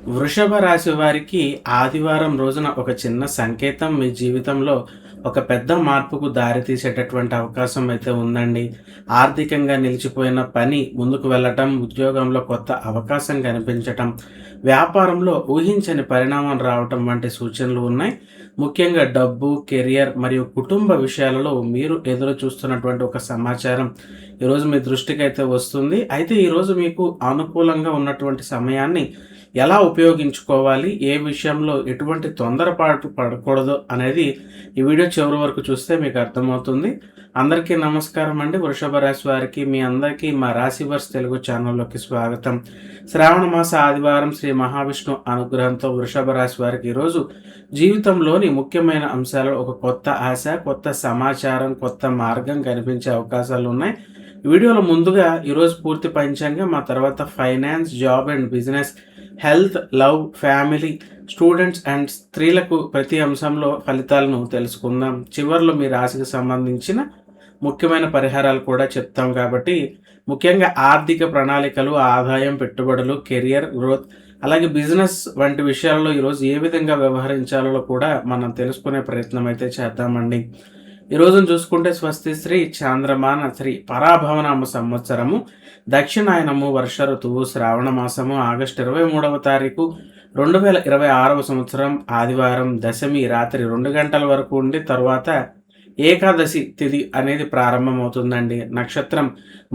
వృషభ రాశి వారికి ఆదివారం రోజున ఒక చిన్న సంకేతం మీ జీవితంలో ఒక పెద్ద మార్పుకు దారితీసేటటువంటి అవకాశం అయితే ఉందండి. ఆర్థికంగా నిలిచిపోయిన పని ముందుకు వెళ్ళటం, ఉద్యోగంలో కొత్త అవకాశం కనిపించటం, వ్యాపారంలో ఊహించని పరిణామం రావటం వంటి సూచనలు ఉన్నాయి. ముఖ్యంగా డబ్బు, కెరియర్ మరియు కుటుంబ విషయాలలో మీరు ఎదురు చూస్తున్నటువంటి ఒక సమాచారం ఈరోజు మీ దృష్టికైతే వస్తుంది. అయితే ఈరోజు మీకు అనుకూలంగా ఉన్నటువంటి సమయాన్ని ఎలా ఉపయోగించుకోవాలి, ఏ విషయంలో ఎటువంటి తొందరపాటు పడకూడదు అనేది ఈ వీడియో చివరి వరకు చూస్తే మీకు అర్థమవుతుంది. అందరికీ నమస్కారం అండి. వృషభ రాశి వారికి మీ అందరికీ మా రాశివర్స్ తెలుగు ఛానల్లోకి స్వాగతం. శ్రావణ మాస ఆదివారం శ్రీ మహావిష్ణు అనుగ్రహంతో వృషభ రాశి వారికి ఈరోజు జీవితంలోని ముఖ్యమైన అంశాలు ఒక కొత్త ఆశ, కొత్త సమాచారం, కొత్త మార్గం కనిపించే అవకాశాలు ఉన్నాయి. వీడియోలో ముందుగా ఈరోజు పూర్తి పంచాంగం, మా తర్వాత finance, job and business, health, love, family, students and స్త్రీలకు ప్రతి అంశంలో ఫలితాలను తెలుసుకుందాం. చివరిలో మీ రాశికి సంబంధించిన ముఖ్యమైన పరిహారాలు కూడా చెప్తాం కాబట్టి ముఖ్యంగా ఆర్థిక ప్రణాళికలు, ఆదాయం, పెట్టుబడులు, కెరియర్ గ్రోత్, అలాగే బిజినెస్ వంటి విషయాల్లో ఈరోజు ఏ విధంగా వ్యవహరించాలో కూడా మనం తెలుసుకునే ప్రయత్నం అయితే చేద్దామండి. ఈ రోజును చూసుకుంటే స్వస్తి శ్రీ చాంద్రమాన శ్రీ పరాభవనామ సంవత్సరము, దక్షిణాయనము, వర్ష ఋతువు, శ్రావణ మాసము, ఆగస్టు 23వ తారీఖు 2026వ సంవత్సరం, ఆదివారం, దశమి రాత్రి 2 గంటల వరకు ఉండి తరువాత ఏకాదశి తిథి అనేది ప్రారంభమవుతుందండి. నక్షత్రం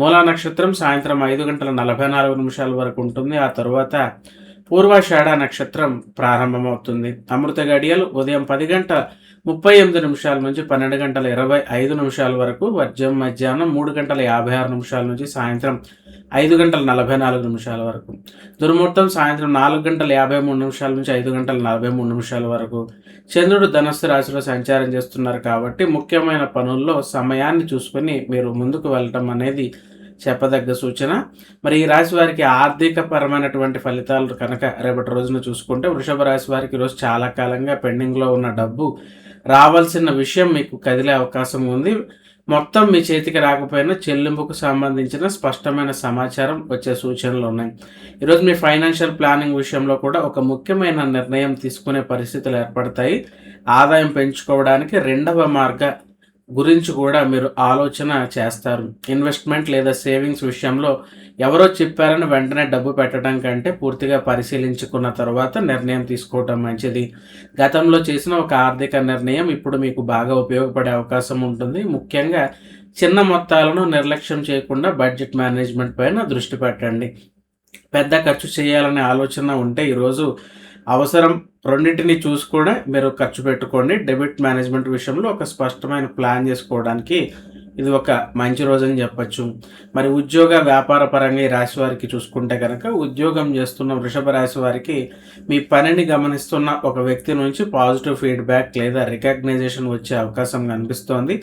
మూలా నక్షత్రం సాయంత్రం 5 గంటల 44 నిమిషాల వరకు ఉంటుంది. ఆ తరువాత పూర్వాషాఢ నక్షత్రం ప్రారంభమవుతుంది. అమృత గడియలు ఉదయం 10 గంటల 38 నిమిషాల నుంచి 12 గంటల 25 నిమిషాల వరకు, వర్జం మధ్యాహ్నం 3 గంటల 56 నిమిషాల నుంచి సాయంత్రం 5 గంటల 44 నిమిషాల వరకు, దుర్ముహూర్తం సాయంత్రం 4 గంటల 53 నిమిషాల నుంచి 5 గంటల 43 నిమిషాల వరకు. చంద్రుడు ధనస్సు రాశిలో సంచారం చేస్తున్నారు కాబట్టి ముఖ్యమైన పనుల్లో సమయాన్ని చూసుకొని మీరు ముందుకు వెళ్ళటం అనేది చెప్పదగ్గ సూచన. మరి ఈ రాశి వారికి ఆర్థిక పరమైనటువంటి ఫలితాలు కనుక రేపటి రోజున చూసుకుంటే, వృషభ రాశి వారికి ఈరోజు చాలా కాలంగా పెండింగ్లో ఉన్న డబ్బు రావాల్సిన విషయం మీకు కదిలే అవకాశం ఉంది. మొత్తం మీ చేతికి రాకపోయినా చెల్లింపుకు సంబంధించిన స్పష్టమైన సమాచారం వచ్చే సూచనలు ఉన్నాయి. ఈరోజు మీ ఫైనాన్షియల్ ప్లానింగ్ విషయంలో కూడా ఒక ముఖ్యమైన నిర్ణయం తీసుకునే పరిస్థితులు ఏర్పడతాయి. ఆదాయం పెంచుకోవడానికి రెండవ మార్గ గురించి కూడా మీరు ఆలోచన చేస్తారు. ఇన్వెస్ట్మెంట్ లేదా సేవింగ్స్ విషయంలో ఎవరో చెప్పారని వెంటనే డబ్బు పెట్టడం కంటే పూర్తిగా పరిశీలించుకున్న తర్వాత నిర్ణయం తీసుకోవటం మంచిది. గతంలో చేసిన ఒక ఆర్థిక నిర్ణయం ఇప్పుడు మీకు బాగా ఉపయోగపడే అవకాశం ఉంటుంది. ముఖ్యంగా చిన్న మొత్తాలను నిర్లక్ష్యం చేయకుండా బడ్జెట్ మేనేజ్మెంట్ పైన దృష్టి పెట్టండి. పెద్ద ఖర్చు చేయాలనే ఆలోచన ఉంటే ఈరోజు అవసరం రెండింటిని చూసి కూడా మీరు ఖర్చు పెట్టుకోండి. డెబిట్ మేనేజ్మెంట్ విషయంలో ఒక స్పష్టమైన ప్లాన్ చేసుకోవడానికి ఇది ఒక మంచి రోజు అని చెప్పచ్చు. మరి ఉద్యోగ వ్యాపార పరంగా ఈ రాశి వారికి చూసుకుంటే కనుక, ఉద్యోగం చేస్తున్న వృషభ రాశి వారికి మీ పనిని గమనిస్తున్న ఒక వ్యక్తి నుంచి పాజిటివ్ ఫీడ్బ్యాక్ లేదా రికగ్నైజేషన్ వచ్చే అవకాశం కనిపిస్తోంది.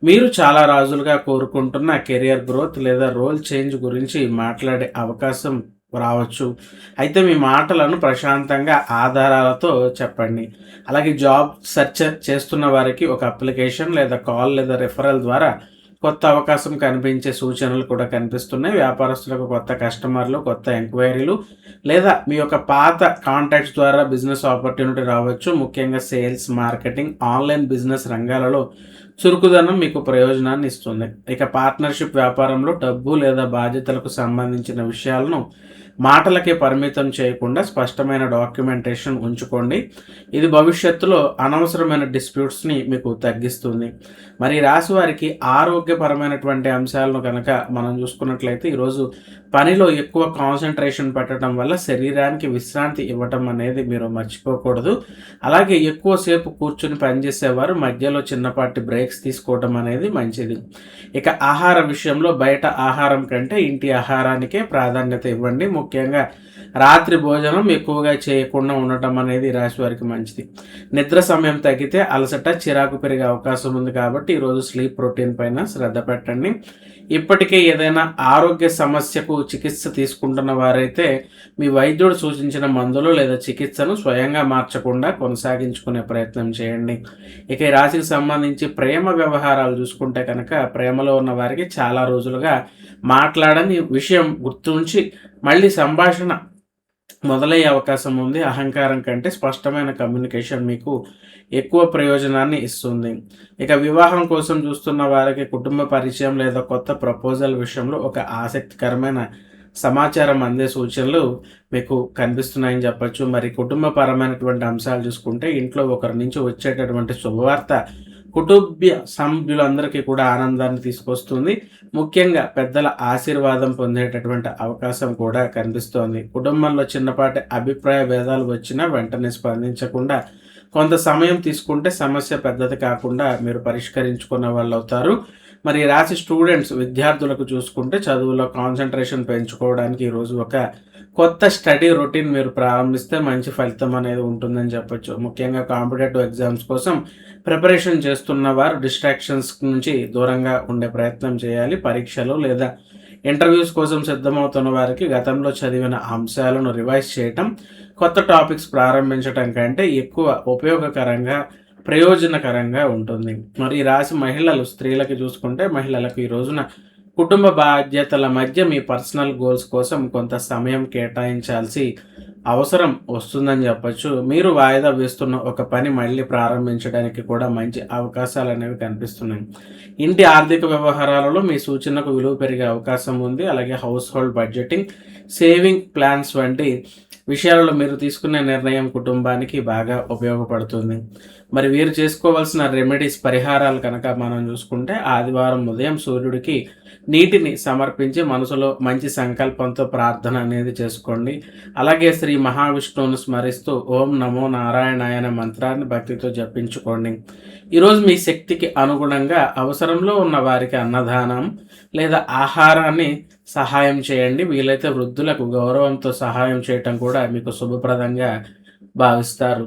మీరు చాలా రోజులుగా కోరుకుంటున్న కెరియర్ గ్రోత్ లేదా రోల్ చేంజ్ గురించి మాట్లాడే అవకాశం రావచ్చు. అయితే మీ మాటలను ప్రశాంతంగా ఆధారాలతో చెప్పండి. అలాగే జాబ్ సెర్చ్ చేస్తున్న వారికి ఒక అప్లికేషన్ లేదా కాల్ లేదా రెఫరల్ ద్వారా కొత్త అవకాశం కనిపించే సూచనలు కూడా కనిపిస్తున్నాయి. వ్యాపారస్తులకు కొత్త కస్టమర్లు, కొత్త ఎంక్వైరీలు లేదా మీ యొక్క పాత కాంటాక్ట్స్ ద్వారా బిజినెస్ ఆపర్చునిటీ రావచ్చు. ముఖ్యంగా సేల్స్, మార్కెటింగ్, ఆన్లైన్ బిజినెస్ రంగాలలో చురుకుదనం మీకు ప్రయోజనాన్ని ఇస్తుంది. ఇక పార్ట్నర్షిప్ వ్యాపారంలో డబ్బు లేదా బాధ్యతలకు సంబంధించిన విషయాలను మాటలకే పరిమితం చేయకుండా స్పష్టమైన డాక్యుమెంటేషన్ ఉంచుకోండి. ఇది భవిష్యత్తులో అనవసరమైన డిస్ప్యూట్స్ని మీకు తగ్గిస్తుంది. మరి రాశి వారికి ఆరోగ్యపరమైనటువంటి అంశాలను కనుక మనం చూసుకున్నట్లయితే, ఈరోజు పనిలో ఎక్కువ కాన్సన్ట్రేషన్ పెట్టడం వల్ల శరీరానికి విశ్రాంతి ఇవ్వటం అనేది మీరు మర్చిపోకూడదు. అలాగే ఎక్కువసేపు కూర్చుని పనిచేసేవారు మధ్యలో చిన్నపాటి బ్రేక్స్ తీసుకోవడం అనేది మంచిది. ఇక ఆహార విషయంలో బయట ఆహారం కంటే ఇంటి ఆహారానికే ప్రాధాన్యత ఇవ్వండి. ముఖ్యంగా రాత్రి భోజనం ఎక్కువగా చేయకుండా ఉండటం అనేది రాశి వారికి మంచిది. నిద్ర సమయం తగ్గితే అలసట, చిరాకు పెరిగే అవకాశం ఉంది కాబట్టి ఈరోజు స్లీప్ రొటీన్ పైన శ్రద్ధ పెట్టండి. ఇప్పటికే ఏదైనా ఆరోగ్య సమస్యకు చికిత్స తీసుకుంటున్న వారైతే మీ వైద్యుడు సూచించిన మందులు లేదా చికిత్సను స్వయంగా మార్చకుండా కొనసాగించుకునే ప్రయత్నం చేయండి. ఇక ఈ రాశికి సంబంధించి ప్రేమ వ్యవహారాలు చూసుకుంటే కనుక, ప్రేమలో ఉన్న వారికి చాలా రోజులుగా మాట్లాడని విషయం గుర్తుంచి మళ్ళీ సంభాషణ మొదలయ్యే అవకాశం ఉంది. అహంకారం కంటే స్పష్టమైన కమ్యూనికేషన్ మీకు ఎక్కువ ప్రయోజనాన్ని ఇస్తుంది. ఇక వివాహం కోసం చూస్తున్న వారికి కుటుంబ పరిచయం లేదా కొత్త ప్రపోజల్ విషయంలో ఒక ఆసక్తికరమైన సమాచారం అందే సూచనలు మీకు కనిపిస్తున్నాయని చెప్పొచ్చు. మరి కుటుంబపరమైనటువంటి అంశాలు చూసుకుంటే ఇంట్లో ఒకరి నుంచి వచ్చేటటువంటి శుభవార్త కుటుంబ సభ్యులందరికీ కూడా ఆనందాన్ని తీసుకొస్తుంది. ముఖ్యంగా పెద్దల ఆశీర్వాదం పొందేటటువంటి అవకాశం కూడా కనిపిస్తోంది. కుటుంబంలో చిన్నపాటి అభిప్రాయ భేదాలు వచ్చినా వెంటనే స్పందించకుండా కొంత సమయం తీసుకుంటే సమస్య పెద్దది కాకుండా మీరు పరిష్కరించుకున్న వాళ్ళవుతారు. మరి ఈ రాశి స్టూడెంట్స్ విద్యార్థులకు చూసుకుంటే చదువులో కాన్సంట్రేషన్ పెంచుకోవడానికి ఈరోజు ఒక కొత్త స్టడీ రొటీన్ మీరు ప్రారంభిస్తే మంచి ఫలితం అనేది ఉంటుందని చెప్పొచ్చు. ముఖ్యంగా కాంపిటేటివ్ ఎగ్జామ్స్ కోసం ప్రిపరేషన్ చేస్తున్న వారు డిస్ట్రాక్షన్స్ నుంచి దూరంగా ఉండే ప్రయత్నం చేయాలి. పరీక్షలు లేదా ఇంటర్వ్యూస్ కోసం సిద్ధమవుతున్న వారికి గతంలో చదివిన అంశాలను రివైజ్ చేయటం, కొత్త టాపిక్స్ ప్రారంభించటం కంటే ఎక్కువ ఉపయోగకరంగా ప్రయోజనకరంగా ఉంటుంది. మరి ఈ రాశి మహిళలు స్త్రీలకి చూసుకుంటే మహిళలకు ఈ రోజున కుటుంబ బాధ్యతల మధ్య మీ పర్సనల్ గోల్స్ కోసం కొంత సమయం కేటాయించాల్సి అవసరం వస్తుందని చెప్పొచ్చు. మీరు వాయిదా వేస్తున్న ఒక పని మళ్ళీ ప్రారంభించడానికి కూడా మంచి అవకాశాలు అనేవి కనిపిస్తున్నాయి. ఇంటి ఆర్థిక వ్యవహారాలలో మీ సూచనకు విలువ పెరిగే అవకాశం ఉంది. అలాగే house hold budgeting, saving plans వంటి విషయాలలో మీరు తీసుకునే నిర్ణయం కుటుంబానికి బాగా ఉపయోగపడుతుంది. మరి వీరు చేసుకోవాల్సిన రెమెడీస్ పరిహారాలు కనుక మనం చూసుకుంటే ఆదివారం ఉదయం సూర్యుడికి నీటిని సమర్పించి మనసులో మంచి సంకల్పంతో ప్రార్థన అనేది చేసుకోండి. అలాగే శ్రీ మహావిష్ణువును స్మరిస్తూ ఓం నమో నారాయణాయ అనే మంత్రాన్ని భక్తితో జపించుకోండి. ఈరోజు మీ శక్తికి అనుగుణంగా అవసరంలో ఉన్న వారికి అన్నదానం లేదా ఆహారాన్ని సహాయం చేయండి. వీలైతే వృద్ధులకు గౌరవంతో సహాయం చేయటం కూడా మీకు శుభప్రదంగా భావిస్తారు.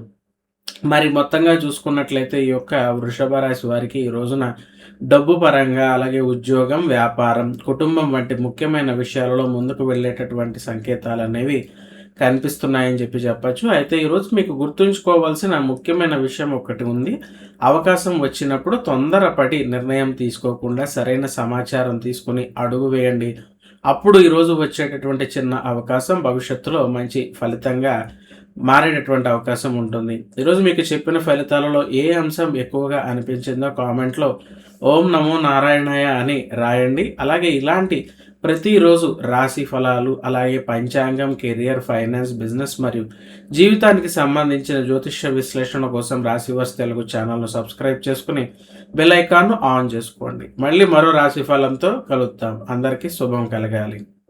మరి మొత్తంగా చూసుకున్నట్లయితే ఈ యొక్క వృషభ రాశి వారికి ఈ రోజున డబ్బు పరంగా అలాగే ఉద్యోగం, వ్యాపారం, కుటుంబం వంటి ముఖ్యమైన విషయాలలో ముందుకు వెళ్ళేటటువంటి సంకేతాలు అనేవి కనిపిస్తున్నాయని చెప్పొచ్చు. అయితే ఈరోజు మీకు గుర్తుంచుకోవాల్సిన ముఖ్యమైన విషయం ఒకటి ఉంది. అవకాశం వచ్చినప్పుడు తొందరపడి నిర్ణయం తీసుకోకుండా సరైన సమాచారం తీసుకుని అడుగు వేయండి. అప్పుడు ఈరోజు వచ్చేటటువంటి చిన్న అవకాశం భవిష్యత్తులో మంచి ఫలితంగా మారేటటువంటి అవకాశం ఉంటుంది. ఈరోజు మీకు చెప్పిన ఫలితాలలో ఏ అంశం ఎక్కువగా అనిపించిందో కామెంట్లో ఓం నమో నారాయణాయ అని రాయండి. అలాగే ఇలాంటి ప్రతిరోజు రాశి ఫలాలు, అలాగే పంచాంగం, కెరియర్, ఫైనాన్స్, బిజినెస్ మరియు జీవితానికి సంబంధించిన జ్యోతిష్య విశ్లేషణ కోసం రాశివర్స్ తెలుగు ఛానల్ను సబ్స్క్రైబ్ చేసుకుని బెల్ ఐకాన్ను ఆన్ చేసుకోండి. మళ్ళీ మరో రాశి ఫలంతో కలుద్దాం. అందరికీ శుభం కలగాలి.